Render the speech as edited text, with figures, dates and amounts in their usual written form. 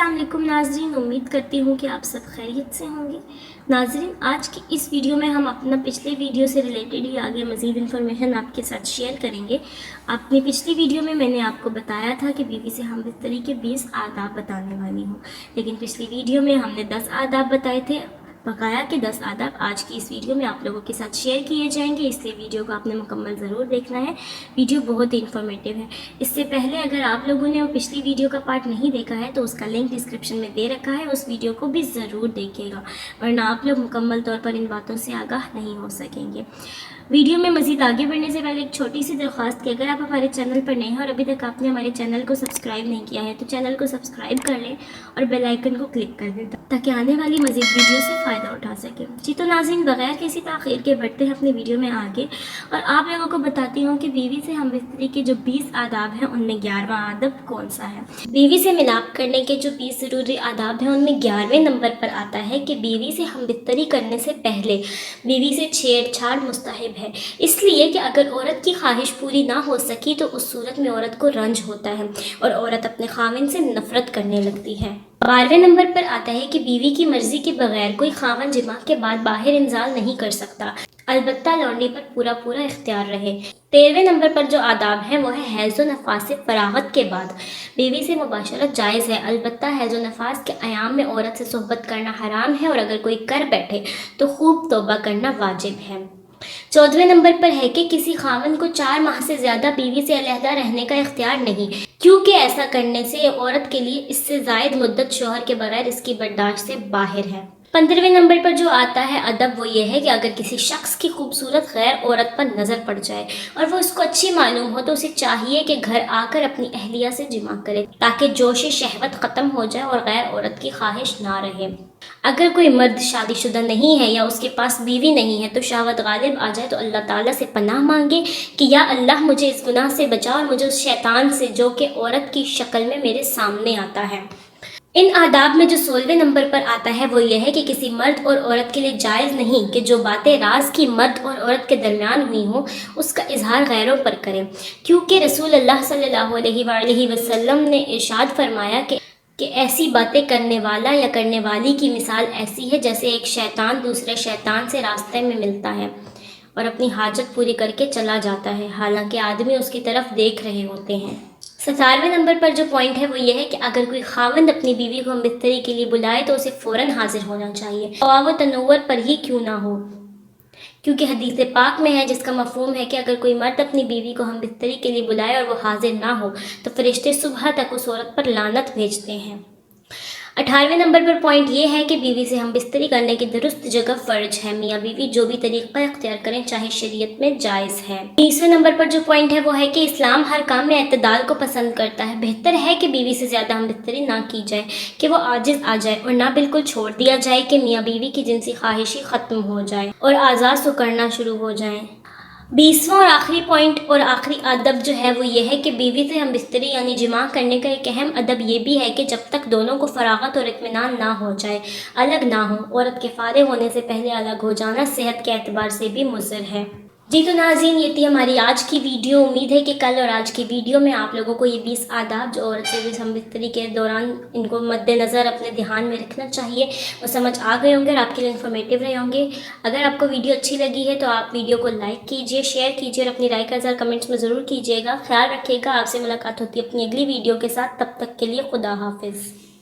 अस्सलाम वालेकुम नाज़रीन, उम्मीद करती हूँ कि आप सब खैरियत से होंगे। नाज़रीन, आज की इस वीडियो में हम अपना पिछले वीडियो से रिलेटेड ही आगे मज़ीद इन्फॉर्मेशन आपके साथ शेयर करेंगे। अपनी पिछली वीडियो में मैंने आपको बताया था कि बीवी से हम बिस्तरी के 20 आदाब बताने वाली हूँ, लेकिन पिछली वीडियो में हमने 10 आदाब बताए थे। बकाया के 10 आदाब आज की इस वीडियो में आप लोगों के साथ शेयर किए जाएंगे, इसलिए वीडियो को आपने मुकम्मल ज़रूर देखना है। वीडियो बहुत ही इन्फॉर्मेटिव है। इससे पहले अगर आप लोगों ने वो पिछली वीडियो का पार्ट नहीं देखा है तो उसका लिंक डिस्क्रिप्शन में दे रखा है, उस वीडियो को भी ज़रूर देखिएगा, वरना आप लोग मुकम्मल तौर पर इन बातों से आगाह नहीं हो सकेंगे। वीडियो में मज़ीद आगे बढ़ने से पहले एक छोटी सी दरख्वास्त कि अगर आप हमारे चैनल पर नए हैं और अभी तक आपने हमारे चैनल को सब्सक्राइब नहीं किया है तो चैनल को सब्सक्राइब कर लें और बेल आइकन को क्लिक कर दें ताकि आने वाली मज़ीद वीडियो से फ़ायदा उठा सकें। जी तो नाज़रीन, बगैर किसी ताख़ीर के बढ़ते हैं अपनी वीडियो में आगे और आप लोगों को बताती हूँ कि बीवी से हम बिस्तरी के जो 20 आदाब हैं उनमें 11वां आदब कौन सा है। बीवी से मिलाप करने के जो 20 ज़रूरी आदाब हैं उनमें 11वें नंबर पर आता है कि बीवी से हम बिस्तरी करने से पहले बीवी से छेड़छाड़ मुस्तहब है, इसलिए कि अगर औरत की ख्वाहिश पूरी ना हो सकी तो उस सूरत में औरत को रंज होता है और औरत अपने खाविन से नफरत करने लगती है। 12वें नंबर पर आता है कि बीवी की मर्जी के बगैर कोई खावन जिमा के बाद बाहर इंजाल नहीं कर सकता, अलबत्ता लौंडी पर पूरा पूरा इख्तियार रहे। 13वें नंबर पर जो आदाब है वो है हैज़ो नफास से फरागत के बाद बीवी से मुबाशरत जायज़ है, अलबत्ता हैज़ो नफास के अयाम में औरत से सोहबत करना हराम है और अगर कोई कर बैठे तो खूब तौबा करना वाजिब है। 14वें नंबर पर है कि किसी खावन को 4 माह से ज़्यादा बीवी से अलहदा रहने का इख्तियार नहीं, क्योंकि ऐसा करने से औरत के लिए इससे ज़ायद मुद्दत शोहर के बगैर इसकी बर्दाश्त से बाहर है। 15वें नंबर पर जो आता है अदब वो ये है कि अगर किसी शख्स की खूबसूरत गैर औरत पर नज़र पड़ जाए और वो उसको अच्छी मालूम हो तो उसे चाहिए कि घर आकर अपनी अहलिया से जिमा करे ताकि जोश शहवत ख़त्म हो जाए और गैर औरत की ख्वाहिश ना रहे। अगर कोई मर्द शादीशुदा नहीं है या उसके पास बीवी नहीं है तो शहवत गालिब आ जाए तो अल्लाह ताला से पनाह मांगे कि या अल्लाह मुझे इस गुनाह से बचा और मुझे उस शैतान से जो कि औरत की शक्ल में मेरे सामने आता है। इन आदाब में जो 16वें नंबर पर आता है वो यह है कि किसी मर्द और औरत के लिए जायज़ नहीं कि जो बातें राज की मर्द और औरत के दरमियान हुई हों उसका इजहार गैरों पर करें, क्योंकि रसूल अल्लाह सल्लल्लाहु अलैहि वसल्लम ने इरशाद फरमाया कि ऐसी बातें करने वाला या करने वाली की मिसाल ऐसी है जैसे एक शैतान दूसरे शैतान से रास्ते में मिलता है और अपनी हाजत पूरी करके चला जाता है, हालांकि आदमी उसकी तरफ देख रहे होते हैं। 17वें नंबर पर जो पॉइंट है वो ये है कि अगर कोई खावंद अपनी बीवी को बिस्तरी के लिए बुलाए तो उसे फ़ौरन हाजिर होना चाहिए, और वो तनव्वुर पर ही क्यों ना हो, क्योंकि हदीस पाक में है जिसका मफहूम है कि अगर कोई मर्द अपनी बीवी को हम बिस्तरी के लिए बुलाए और वो हाजिर ना हो तो फरिश्ते सुबह तक उस औरत पर लानत भेजते हैं। 18वें नंबर पर पॉइंट ये है कि बीवी से हम बिस्तरी करने की दुरुस्त जगह फ़र्ज है, मियाँ बीवी जो भी तरीक़ा इख्तियार करें चाहे शरीयत में जायज़ है। 20वें नंबर पर जो पॉइंट है वो है कि इस्लाम हर काम में एतदाल को पसंद करता है। बेहतर है कि बीवी से ज़्यादा हम बिस्तरी ना की जाए कि वो आजिज़ आ जाए और ना बिल्कुल छोड़ दिया जाए कि मियाँ बीवी की जिनसी ख्वाहिशी ख़त्म हो जाए और आज़ाद सुकड़ना शुरू हो जाए। 20वां और आखिरी पॉइंट और आखिरी अदब जो है वो ये है कि बीवी से हम बिस्तरी यानी जिमा करने का एक अहम अदब ये भी है कि जब तक दोनों को फरागत और इत्मीनान ना हो जाए, अलग ना हो, औरत के फारिग होने से पहले अलग हो जाना सेहत के एतबार से भी मुज़र है। जी तो नाज़रीन, ये थी हमारी आज की वीडियो। उम्मीद है कि कल और आज की वीडियो में आप लोगों को ये 20 आदाब जो औरत से हम बिस्तरी के दौरान इनको मद्देनज़र अपने ध्यान में रखना चाहिए वो समझ आ गए होंगे और आपके लिए इन्फॉर्मेटिव रहे होंगे। अगर आपको वीडियो अच्छी लगी है तो आप वीडियो को लाइक कीजिए, शेयर कीजिए और अपनी राय का इज़हार कमेंट्स में ज़रूर कीजिएगा। ख्याल रखिएगा। आपसे मुलाकात होती है अपनी अगली वीडियो के साथ, तब तक के लिए खुदा हाफिज़।